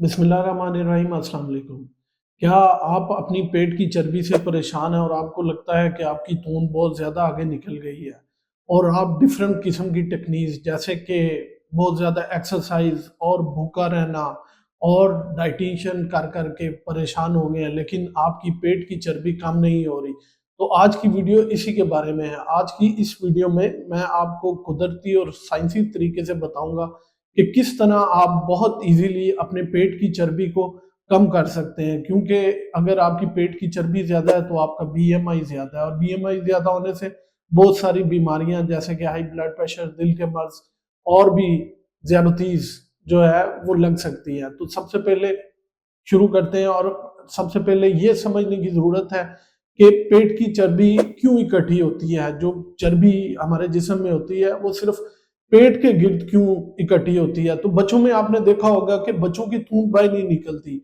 बिस्मिल्लाहिर्रहमानिर्रहीम, अस्सलाम वालेकुम। क्या आप अपनी पेट की चर्बी से परेशान हैं और आपको लगता है कि आपकी तूंद बहुत ज़्यादा आगे निकल गई है और आप डिफरेंट किस्म की टेक्निक्स जैसे कि बहुत ज़्यादा एक्सरसाइज और भूखा रहना और डाइटिशियन कर कर के परेशान हो गए हैं, लेकिन आपकी पेट की चर्बी कम नहीं हो रही। तो आज की वीडियो इसी के बारे में है। आज की इस वीडियो में मैं आपको कुदरती और साइंसी तरीके से बताऊंगा कि किस तरह आप बहुत इजीली अपने पेट की चर्बी को कम कर सकते हैं, क्योंकि अगर आपकी पेट की चर्बी ज़्यादा है तो आपका बीएमआई ज़्यादा है और बीएमआई ज़्यादा होने से बहुत सारी बीमारियां जैसे कि हाई ब्लड प्रेशर, दिल के मर्ज और भी ज़्यादतीस जो है वो लग सकती है। तो सबसे पहले शुरू करते हैं और सबसे पहले ये समझने की ज़रूरत है कि पेट की चर्बी क्यों इकट्ठी होती है। जो चर्बी हमारे जिस्म में होती है वो सिर्फ पेट के गिर्द क्यों इकट्ठी होती है। तो बच्चों में आपने देखा होगा कि बच्चों की तूंद बाहर नहीं निकलती,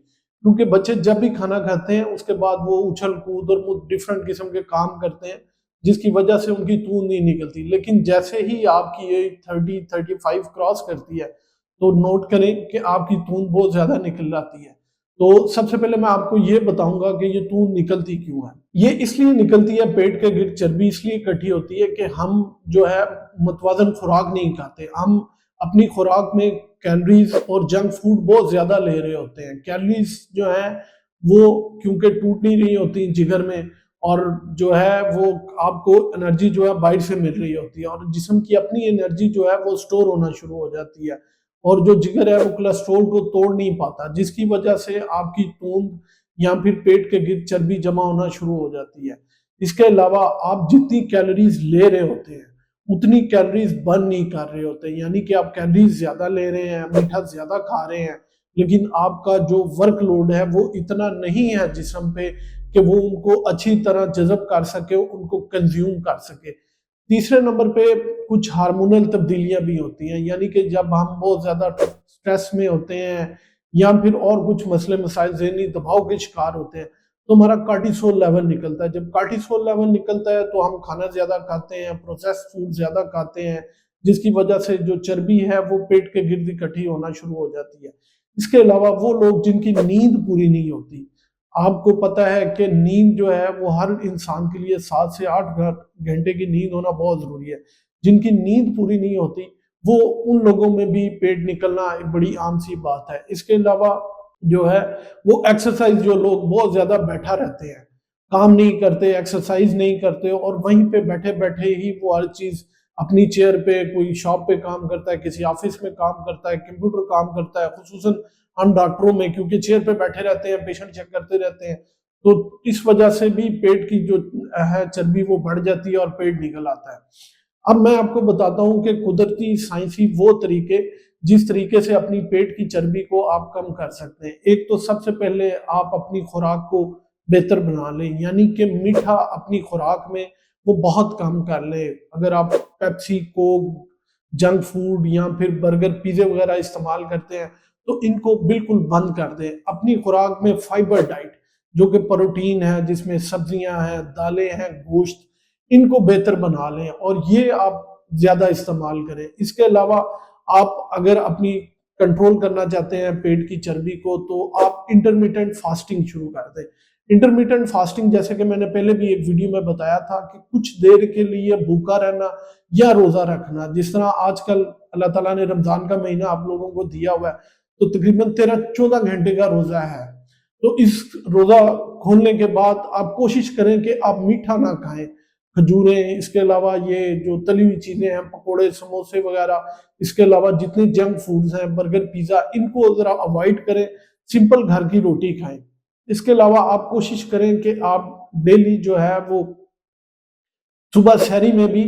क्योंकि बच्चे जब भी खाना खाते हैं उसके बाद वो उछल कूद और डिफरेंट किस्म के काम करते हैं जिसकी वजह से उनकी तूंद नहीं निकलती। लेकिन जैसे ही आपकी एज 30-35 क्रॉस करती है तो नोट करें कि आपकी तूंद बहुत ज्यादा निकल जाती है। तो सबसे पहले मैं आपको ये बताऊंगा कि ये तूंद निकलती क्यों है। ये इसलिए निकलती है, पेट के गिर्द चर्बी इसलिए इकट्ठी होती है कि हम जो है मुतवाजन खुराक नहीं खाते। हम अपनी खुराक में कैलोरीज और जंक फूड बहुत ज्यादा ले रहे होते हैं। कैलोरीज जो है वो क्योंकि टूट नहीं रही होती जिगर में, और जो है वो आपको एनर्जी जो है बाहर से मिल रही होती है और जिस्म की अपनी एनर्जी जो है वो स्टोर होना शुरू हो जाती है और जो जिगर है वो कोलेस्ट्रोल को तोड़ नहीं पाता, जिसकी वजह से आपकी तूंद या फिर पेट के गिर्द चर्बी जमा होना शुरू हो जाती है। इसके अलावा आप जितनी कैलोरीज ले रहे होते हैं उतनी कैलोरीज बर्न नहीं कर रहे होते, यानी कि आप कैलोरीज ज्यादा ले रहे हैं, मीठा ज्यादा खा रहे हैं, लेकिन आपका जो वर्कलोड है वो इतना नहीं है जिस्म पे कि वो उनको अच्छी तरह जज़ब कर सके, उनको कंज्यूम कर सके। तीसरे नंबर पे कुछ हार्मोनल तब्दीलियां भी होती हैं, यानी कि जब हम बहुत ज्यादा स्ट्रेस में होते हैं या फिर और कुछ मसले मसाइल, ज़हनी दबाव के शिकार होते हैं, तो हमारा कार्टिसोल लेवल निकलता है। जब कार्टिसोल लेवल निकलता है तो हम खाना ज्यादा खाते हैं, प्रोसेस्ड फूड ज्यादा खाते हैं, जिसकी वजह से जो चर्बी है वो पेट के गिर्द इकट्ठी होना शुरू हो जाती है। इसके अलावा वो लोग जिनकी नींद पूरी नहीं होती, आपको पता है कि नींद जो है वो हर इंसान के लिए 7 से 8 घंटे की नींद होना बहुत जरूरी है। जिनकी नींद पूरी नहीं होती वो उन लोगों में भी पेट निकलना एक बड़ी आम सी बात है। इसके अलावा जो है वो एक्सरसाइज, जो लोग बहुत ज्यादा बैठा रहते हैं, काम नहीं करते, एक्सरसाइज नहीं करते और वहीं पे बैठे बैठे ही वो हर चीज अपनी चेयर पे, कोई शॉप पे काम करता है, किसी ऑफिस में काम करता है, कंप्यूटर काम करता है, खुसूसन हम डॉक्टरों में, क्योंकि चेयर पे बैठे रहते हैं, पेशेंट चेक करते रहते हैं, तो इस वजह से भी पेट की जो है चर्बी वो बढ़ जाती है और पेट निकल आता है। अब मैं आपको बताता हूँ कि कुदरती साइंसी वो तरीके जिस तरीके से अपनी पेट की चर्बी को आप कम कर सकते हैं। एक तो सबसे पहले आप अपनी खुराक को बेहतर बना लें, यानी कि मीठा अपनी खुराक में वो बहुत कम कर लें। अगर आप पेप्सी, कोक, जंक फूड या फिर बर्गर, पिज़्ज़ा वगैरह इस्तेमाल करते हैं तो इनको बिल्कुल बंद कर दें। अपनी खुराक में फाइबर डाइट, जो कि प्रोटीन है, जिसमें सब्जियां हैं, दालें हैं, गोश्त, इनको बेहतर बना लें और ये आप ज़्यादा इस्तेमाल करें। इसके अलावा आप अगर अपनी कंट्रोल करना चाहते हैं पेट की चर्बी को तो आप इंटरमिटेंट फास्टिंग शुरू कर दें। इंटरमिटेंट फास्टिंग, जैसे कि मैंने पहले भी एक वीडियो में बताया था, कि कुछ देर के लिए भूखा रहना या रोज़ा रखना। जिस तरह आजकल अल्लाह ताला ने रमज़ान का महीना आप लोगों को दिया हुआ है, तो तकरीबन 13-14 घंटे का रोज़ा है। तो इस रोज़ा खोलने के बाद आप कोशिश करें कि आप मीठा ना खाएँ, खजूरें, इसके अलावा ये जो तली हुई चीज़ें हैं, पकोड़े, समोसे वगैरह, इसके अलावा जितने जंक फूड्स हैं, बर्गर, पिज़्ज़ा, इनको ज़रा अवॉइड करें, सिंपल घर की रोटी खाएँ। इसके अलावा आप कोशिश करें कि आप डेली जो है वो सुबह सहरी में भी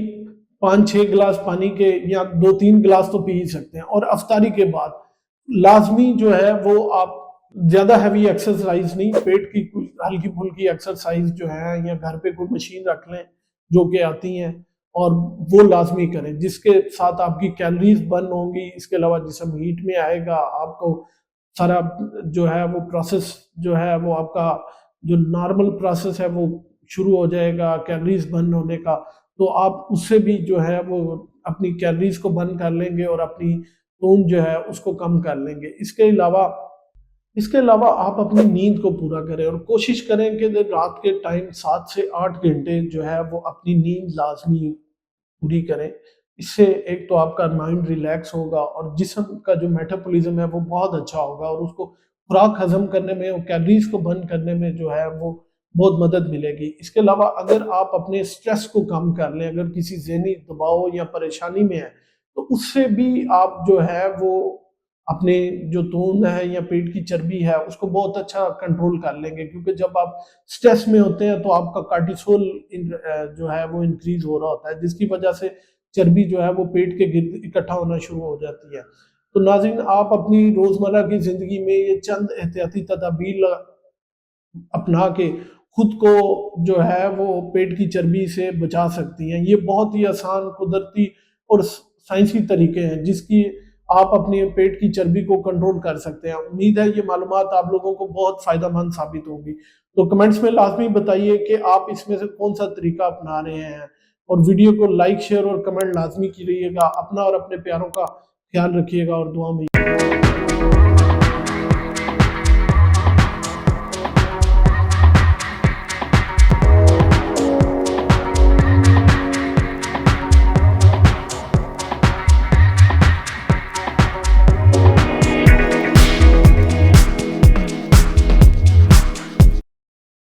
5-6 गिलास पानी के या 2-3 गिलास तो पी ही सकते हैं, और अफ्तारी के बाद लाजमी जो है वो आप ज्यादा हैवी एक्सरसाइज नहीं, पेट की कुछ हल्की फुल्की एक्सरसाइज जो है, या घर पे कोई मशीन रख लें जो कि आती हैं, और वो लाजमी करें, जिसके साथ आपकी कैलोरीज बर्न होंगी। इसके अलावा जिसम हीट में आएगा, आपको सारा जो है वो प्रोसेस जो है वो आपका जो नॉर्मल प्रोसेस है वो शुरू हो जाएगा कैलोरीज बर्न होने का। तो आप उससे भी जो है वो अपनी कैलोरीज को बर्न कर लेंगे और अपनी टोन जो है उसको कम कर लेंगे। इसके अलावा इसके अलावा आप अपनी नींद को पूरा करें और कोशिश करें कि रात के टाइम 7 से 8 घंटे जो है वो अपनी नींद लाज़मी पूरी करें। इससे एक तो आपका माइंड रिलैक्स होगा और जिस्म का जो मेटाबॉलिज़्म है वो बहुत अच्छा होगा और उसको खुराक हज़म करने में और कैलोरीज़ को बर्न करने में जो है वो बहुत मदद मिलेगी। इसके अलावा अगर आप अपने स्ट्रेस को कम कर लें, अगर किसी ज़हनी दबाव या परेशानी में हैं, तो उससे भी आप जो है वो अपने जो तूंद है या पेट की चर्बी है उसको बहुत अच्छा कंट्रोल कर लेंगे, क्योंकि जब आप स्ट्रेस में होते हैं तो आपका कार्टिसोल जो है वो इंक्रीज हो रहा होता है, जिसकी वजह से चर्बी जो है वो पेट के गिर्द इकट्ठा होना शुरू हो जाती है। तो नाज़रीन, आप अपनी रोज़मर्रा की ज़िंदगी में ये चंद एहतियाती तदाबीर अपना के खुद को जो है वो पेट की चर्बी से बचा सकती हैं। ये बहुत ही आसान, कुदरती और साइंसी तरीके हैं जिसकी आप अपने पेट की चर्बी को कंट्रोल कर सकते हैं। उम्मीद है ये मालूमात आप लोगों को बहुत फ़ायदेमंद साबित होंगी। तो कमेंट्स में लाज़मी बताइए कि आप इसमें से कौन-सा तरीका अपना रहे हैं और वीडियो को लाइक, शेयर और कमेंट लाज़मी कीजिएगा। अपना और अपने प्यारों का ख़्याल रखिएगा और दुआ में